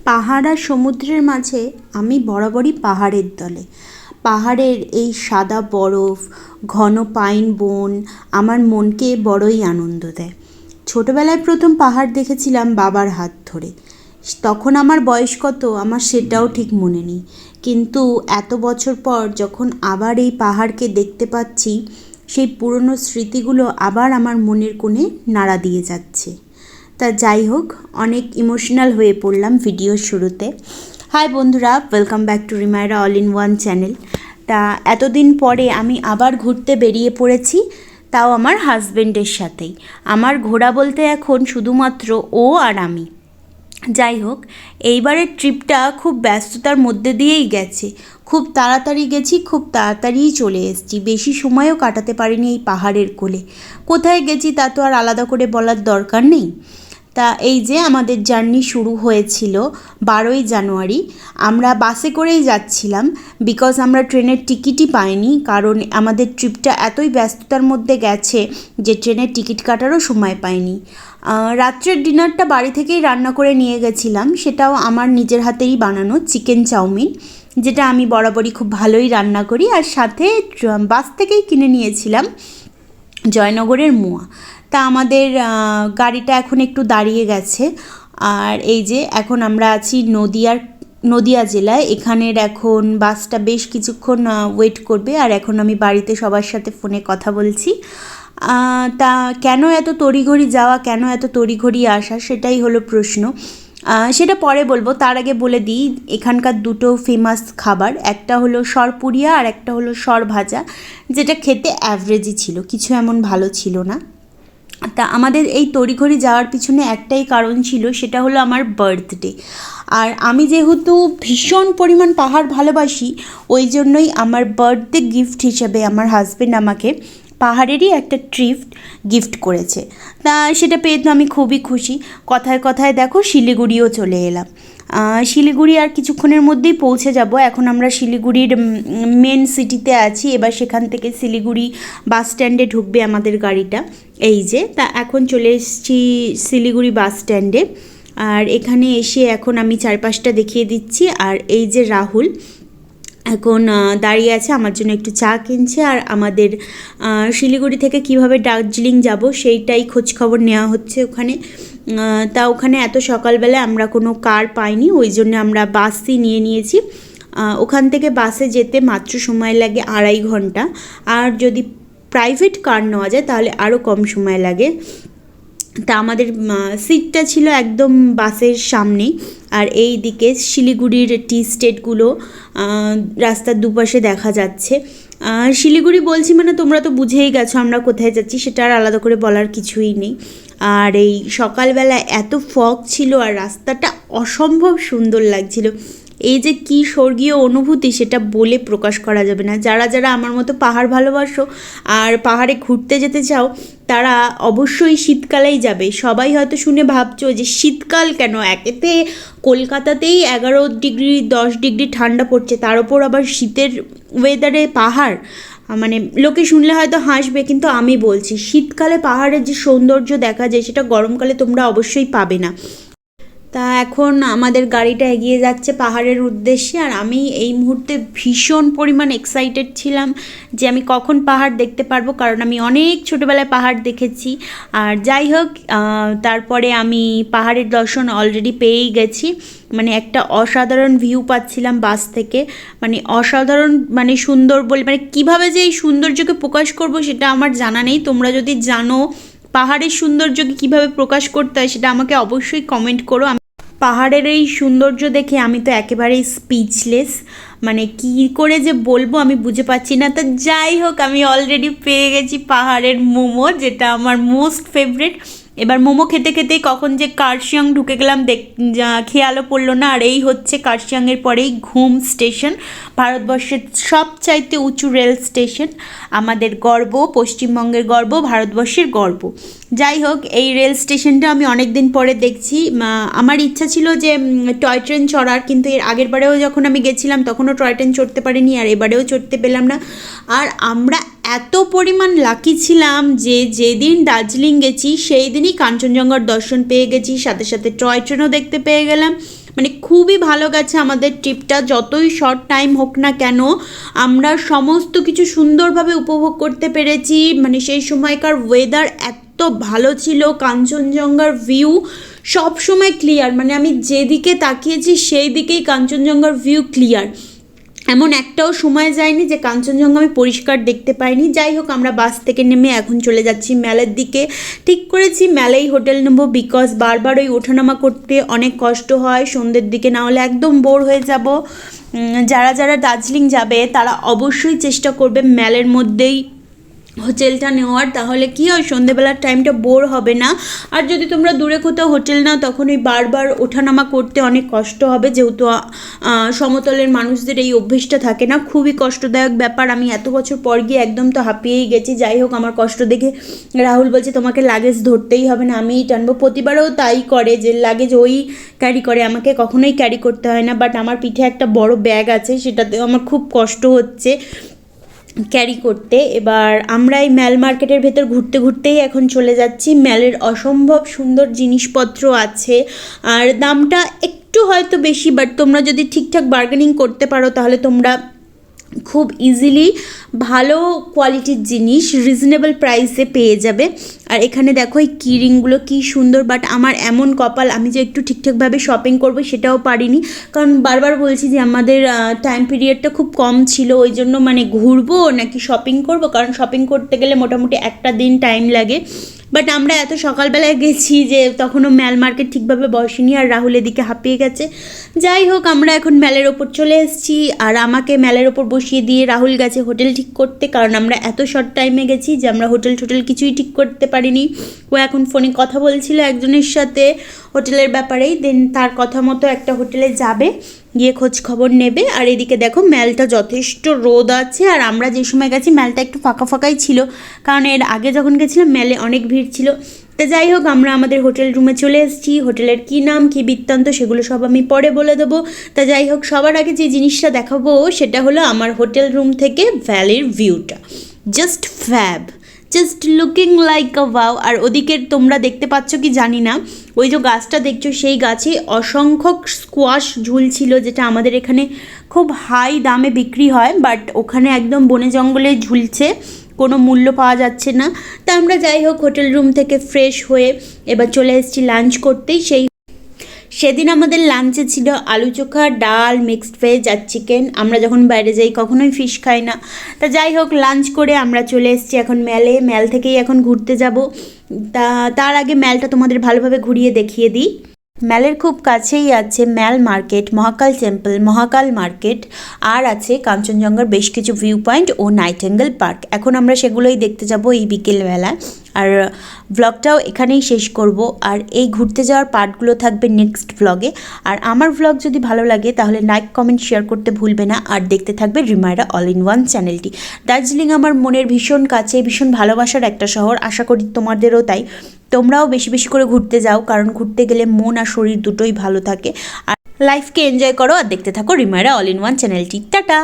পাহাড় আর সমুদ্রের মাঝে আমি বরাবরই পাহাড়ের দলে। পাহাড়ের এই সাদা বরফ, ঘন পাইন বন আমার মনকে বড়ই আনন্দ দেয়। ছোটবেলায় প্রথম পাহাড় দেখেছিলাম বাবার হাত ধরে। তখন আমার বয়স কত আমার সেটাও ঠিক মনে নেই, কিন্তু এত বছর পর যখন আবার এই পাহাড়কে দেখতে পাচ্ছি, সেই পুরনো স্মৃতিগুলো আবার আমার মনের কোণে নাড়া দিয়ে যাচ্ছে। তা যাই হোক, অনেক ইমোশনাল হয়ে পড়লাম ভিডিওর শুরুতে। হাই বন্ধুরা, welcome back to Rimayra all in one channel. তা এতদিন পরে আমি আবার ঘুরতে বেরিয়ে পড়েছি, তাও আমার হাজব্যান্ডের সাথেই। আমার ঘোরা বলতে এখন শুধুমাত্র ও আর আমি। যাই হোক, এইবারের ট্রিপটা খুব ব্যস্ততার মধ্যে দিয়েই গেছে। খুব তাড়াতাড়ি গেছি, খুব তাড়াতাড়িই চলে এসেছি। বেশি সময়ও কাটাতে পারিনি এই পাহাড়ের কোলে। কোথায় গেছি তা তো আর আলাদা করে বলার দরকার নেই। তা এই যে আমাদের জার্নি শুরু হয়েছিল 12ই জানুয়ারি। আমরা বাসে করেই যাচ্ছিলাম, বিকজ আমরা ট্রেনের টিকিটই পাইনি, কারণ আমাদের ট্রিপটা এতই ব্যস্ততার মধ্যে গেছে যে ট্রেনের টিকিট কাটারও সময় পাইনি। রাত্রের ডিনারটা বাড়ি থেকেই রান্না করে নিয়ে গেছিলাম, সেটাও আমার নিজের হাতেই বানানো চিকেন চাউমিন, যেটা আমি বরাবরই খুব ভালোই রান্না করি। আর সাথে বাস থেকেই কিনে নিয়েছিলাম জয়নগরের মোয়া। তা আমাদের গাড়িটা এখন একটু দাঁড়িয়ে গেছে। আর এই যে এখন আমরা আছি নদিয়া জেলায়। এখানের এখন বাসটা বেশ কিছুক্ষণ ওয়েট করবে। আর এখন আমি বাড়িতে সবার সাথে ফোনে কথা বলছি। তা কেন এত তড়িঘড়ি যাওয়া, কেন এত তড়িঘড়ি আসা, সেটাই হলো প্রশ্ন। সেটা পরে বলবো, তার আগে বলে দিই এখানকার দুটো ফেমাস খাবার, একটা হলো সরপুরিয়া আর একটা হলো সর ভাজা, যেটা খেতে অ্যাভারেজই ছিল, কিছু এমন ভালো ছিল না। তা আমাদের এই তড়িঘড়ি যাওয়ার পিছনে একটাই কারণ ছিল, সেটা হলো আমার বার্থডে। আর আমি যেহেতু ভীষণ পরিমাণ পাহাড় ভালোবাসি, ওই জন্যই আমার বার্থডে গিফট হিসেবে আমার হাজব্যান্ড আমাকে পাহাড়েরই একটা গিফট করেছে। তা সেটা পেয়ে তো আমি খুবই খুশি। কথায় কথায় দেখো শিলিগুড়িও চলে এলাম। শিলিগুড়ি আর কিছুক্ষণের মধ্যেই পৌঁছে যাব। এখন আমরা শিলিগুড়ির মেন সিটিতে আছি। এবার সেখান থেকে শিলিগুড়ি বাস স্ট্যান্ডে ঢুকবে আমাদের গাড়িটা। এই যে, তা এখন চলে এসেছি শিলিগুড়ি বাস স্ট্যান্ডে। আর এখানে এসে এখন আমি চারপাশটা দেখিয়ে দিচ্ছি। আর এই যে রাহুল এখন দাঁড়িয়ে আছে, আমার জন্য একটু চা কিনছে। আর আমাদের শিলিগুড়ি থেকে কিভাবে দার্জিলিং যাব সেইটাই খোঁজখবর নেওয়া হচ্ছে ওখানে। তা ওখানে এত সকালবেলা আমরা কোনো কার পাইনি, ওই জন্য আমরা বাসই নিয়ে নিয়েছি। ওখান থেকে বাসে যেতে মাত্র সময় লাগে 2.5 ঘন্টা। আর যদি প্রাইভেট কার নেওয়া যায় তাহলে আরও কম সময় লাগে। তা আমাদের সিটটা ছিল একদম বাসের সামনেই। আর এই দিকে শিলিগুড়ির টি স্টেটগুলো রাস্তার দুপাশে দেখা যাচ্ছে। শিলিগুড়ি বলছি মানে তোমরা তো বুঝেই গেছো আমরা কোথায় যাচ্ছি, সেটা আর আলাদা করে বলার কিছুই নেই। আর এই সকালবেলা এত ফগ ছিল আর রাস্তাটা অসম্ভব সুন্দর লাগছিল। এই যে কী স্বর্গীয় অনুভূতি, সেটা বলে প্রকাশ করা যাবে না। যারা যারা আমার মতো পাহাড় ভালোবাসো আর পাহাড়ে ঘুরতে যেতে চাও, তারা অবশ্যই শীতকালেই যাবে। সবাই হয়তো শুনে ভাবছো যে শীতকাল কেন, একেতে কলকাতাতেই 11 ডিগ্রি 10 ডিগ্রি ঠান্ডা পড়ছে, তার ওপর আবার শীতের ওয়েদারে পাহাড়, মানে লোকে শুনলে হয়তো হাসবে, কিন্তু আমি বলছি শীতকালে পাহাড়ের যে সৌন্দর্য দেখা যায় সেটা গরমকালে তোমরা অবশ্যই পাবে না। তা এখন আমাদের গাড়িটা এগিয়ে যাচ্ছে পাহাড়ের উদ্দেশ্যে। আর আমি এই মুহূর্তে ভীষণ পরিমাণ এক্সাইটেড ছিলাম যে আমি কখন পাহাড় দেখতে পারবো, কারণ আমি অনেক ছোটোবেলায় পাহাড় দেখেছি। আর যাই হোক, তারপরে আমি পাহাড়ের দর্শন অলরেডি পেয়েই গেছি। মানে একটা অসাধারণ ভিউ পাচ্ছিলাম বাস থেকে, মানে অসাধারণ, মানে সুন্দর বলে, মানে কীভাবে যে এই সৌন্দর্যকে প্রকাশ করব সেটা আমার জানা নেই। তোমরা যদি জানো পাহাড়ের সৌন্দর্যকে কীভাবে প্রকাশ করতে হয়, সেটা আমাকে অবশ্যই কমেন্ট করো। পাহাড়ের এই সৌন্দর্য দেখে আমি তো একেবারেই স্পিচলেস, মানে কী করে যে বলবো আমি বুঝে পাচ্ছি না। তা যাই হোক, আমি অলরেডি পেয়ে গেছি পাহাড়ের মোমো, যেটা আমার মোস্ট ফেভারিট। এবার মোমো খেতে খেতেই কখন যে কার্শিয়াং ঢুকে গেলাম খেয়ালও পড়লো না। আর এই হচ্ছে কার্শিয়াংয়ের পরেই ঘুম স্টেশন, ভারতবর্ষের সবচাইতে উঁচু রেল স্টেশন, আমাদের গর্ব, পশ্চিমবঙ্গের গর্ব, ভারতবর্ষের গর্ব। যাই হোক, এই রেল স্টেশনটা আমি অনেক দিন পরে দেখছি। আমার ইচ্ছা ছিল যে টয় ট্রেন চড়ার, কিন্তু এর আগের বারেও যখন আমি গেছিলাম তখনও টয় ট্রেন চড়তে পারিনি, আর এবারেও চড়তে পেলাম না। আর আমরা এত পরিমাণ লাকি ছিলাম যে যেদিন দার্জিলিং গেছি সেই দিনই কাঞ্চনজঙ্ঘার দর্শন পেয়ে গেছি, সাথে সাথে টয় ট্রেনও দেখতে পেয়ে গেলাম। মানে খুবই ভালো গেছে আমাদের ট্রিপটা। যতই শর্ট টাইম হোক না কেন আমরা সমস্ত কিছু সুন্দরভাবে উপভোগ করতে পেরেছি। মানে সেই সময়কার ওয়েদার এত ভালো ছিল, কাঞ্চনজঙ্ঘার ভিউ সব সময় ক্লিয়ার, মানে আমি যেদিকে তাকিয়েছি সেই দিকেই কাঞ্চনজঙ্ঘার ভিউ ক্লিয়ার। এমন একটাও সময় যায়নি যে কাঞ্চনজঙ্ঘা আমি পরিষ্কার দেখতে পাইনি। যাই হোক, আমরা বাস থেকে নেমে এখন চলে যাচ্ছি ম্যালের দিকে। ঠিক করেছি ম্যালেই হোটেল নেব, বিকজ বারবার ওই ওঠানামা করতে অনেক কষ্ট হয় সন্ধ্যের দিকে, না হলে একদম বোর হয়ে যাব। যারা যারা দার্জিলিং যাবে তারা অবশ্যই চেষ্টা করবে ম্যালের মধ্যেই হোটেলটা নেওয়ার, তাহলে কি হয় সন্ধেবেলার টাইমটা বোর হবে না। আর যদি তোমরা দূরে কোথাও হোটেল নাও তখন ওই বারবার ওঠানামা করতে অনেক কষ্ট হবে, যেহেতু সমতলের মানুষদের এই অভ্যেসটা থাকে না। খুবই কষ্টদায়ক ব্যাপার। আমি এত বছর পর গিয়ে একদম তো হাঁপিয়েই গেছি। যাই হোক, আমার কষ্ট দেখে রাহুল বলছে তোমাকে লাগেজ ধরতেই হবে না, আমিই টানবো। প্রতিবারও তাই করে, যে লাগেজ ওই ক্যারি করে, আমাকে কখনোই ক্যারি করতে হয় না। বাট আমার পিঠে একটা বড় ব্যাগ আছে, সেটাতেও আমার খুব কষ্ট হচ্ছে ক্যারি করতে। এবার আমরা এই ম্যাল মার্কেটের ভেতর ঘুরতে ঘুরতেই এখন চলে যাচ্ছি। ম্যালের অসম্ভব সুন্দর জিনিসপত্র আছে, আর দামটা একটু হয়তো বেশি, বাট তোমরা যদি ঠিকঠাক বার্গেনিং করতে পারো তাহলে তোমরা খুব ইজিলি ভালো কোয়ালিটির জিনিস রিজনেবল প্রাইসে পেয়ে যাবে। আর এখানে দেখো এই কিরিংগুলো কী সুন্দর, বাট আমার এমন কপাল আমি যে একটু ঠিকঠাকভাবে শপিং করবো সেটাও পারিনি, কারণ বারবার বলছি যে আমাদের টাইম পিরিয়ডটা খুব কম ছিল। ওই জন্য মানে ঘুরবো নাকি শপিং করব, কারণ শপিং করতে গেলে মোটামুটি একটা দিন টাইম লাগে। বাট আমরা এত সকালবেলায় গেছি যে তখনও ম্যাল মার্কেট ঠিকভাবে বসেনি, আর রাহুল এদিকে হাঁপিয়ে গেছে। যাই হোক, আমরা এখন ম্যালের ওপর চলে এসেছি, আর আমাকে ম্যালের ওপর বসিয়ে দিয়ে রাহুল গেছে হোটেল ঠিক করতে, কারণ আমরা এত শর্ট টাইমে গেছি যে আমরা হোটেল কিছুই ঠিক করতে পারিনি। ও এখন ফোনে কথা বলছিল একজনের সাথে হোটেলের ব্যাপারেই, দেন তার কথা মতো একটা হোটেলে যাবে, গিয়ে খোঁজ খবর নেবে। আর এদিকে দেখো ম্যালটা যথেষ্ট রোদ আছে, আর আমরা যে সময় গেছি ম্যালটা একটু ফাঁকা ফাঁকাই ছিল, কারণ এর আগে যখন গেছিলাম ম্যালে অনেক ভিড় ছিল। তো যাই হোক, আমরা আমাদের হোটেল রুমে চলে এসেছি। হোটেলের কী নাম কী বৃত্তান্ত সেগুলো সব আমি পরে বলে দেবো। তা যাই হোক, সবার আগে যে জিনিসটা দেখাবো সেটা হলো আমার হোটেল রুম থেকে ভ্যালির ভিউটা। Just fab, just looking like a wow. আর ওদিকে তোমরা দেখতে পাচ্ছ কি জানি না, ওই যে গাছটা দেখছো সেই গাছে অসংখ্য স্কোয়াশ ঝুলছিল, যেটা আমাদের এখানে খুব হাই দামে বিক্রি হয়, বাট ওখানে একদম বনে জঙ্গলে ঝুলছে, কোনো মূল্য পাওয়া যাচ্ছে না। তা আমরা যাই হোক হোটেল রুম থেকে ফ্রেশ হয়ে এবার চলে এসেছি লাঞ্চ করতেই। সেদিন আমাদের লাঞ্চে ছিল আলু চোখা, ডাল, মিক্সড ভেজ আর চিকেন। আমরা যখন বাইরে যাই কখনোই ফিশ খাই না। তা যাই হোক, লাঞ্চ করে আমরা চলে এসেছি এখন ম্যাল থেকেই এখন ঘুরতে যাব। তার আগে ম্যালটা তোমাদের ভালোভাবে ঘুরিয়ে দেখিয়ে দিই। ম্যালের খুব কাছেই আছে ম্যাল মার্কেট, মহাকাল টেম্পল, মহাকাল মার্কেট, আর আছে কাঞ্চনজঙ্ঘার বেশ কিছু ভিউ পয়েন্ট ও নাইটেঙ্গেল পার্ক। এখন আমরা সেগুলোই দেখতে যাব এই বিকেলবেলা। আর ভ্লগটাও এখানেই শেষ করব, আর এই ঘুরতে যাওয়ার পার্টগুলো থাকবে নেক্সট ভ্লগে। আর আমার ভ্লগ যদি ভালো লাগে তাহলে লাইক, কমেন্ট, শেয়ার করতে ভুলবে না, আর দেখতে থাকবে রিমায়রা অল ইন ওয়ান চ্যানেলটি। দার্জিলিং আমার মনের ভীষণ কাছে, ভীষণ ভালোবাসার একটা শহর, আশা করি তোমাদেরও তাই। তোমরাও বেশি বেশি করে ঘুরতে যাও, কারণ ঘুরতে গেলে মন আর শরীর দুটোই ভালো থাকে। আর লাইফকে এনজয় করো, আর দেখতে থাকো রিমায়রা অল ইন ওয়ান চ্যানেলটি। টাটা।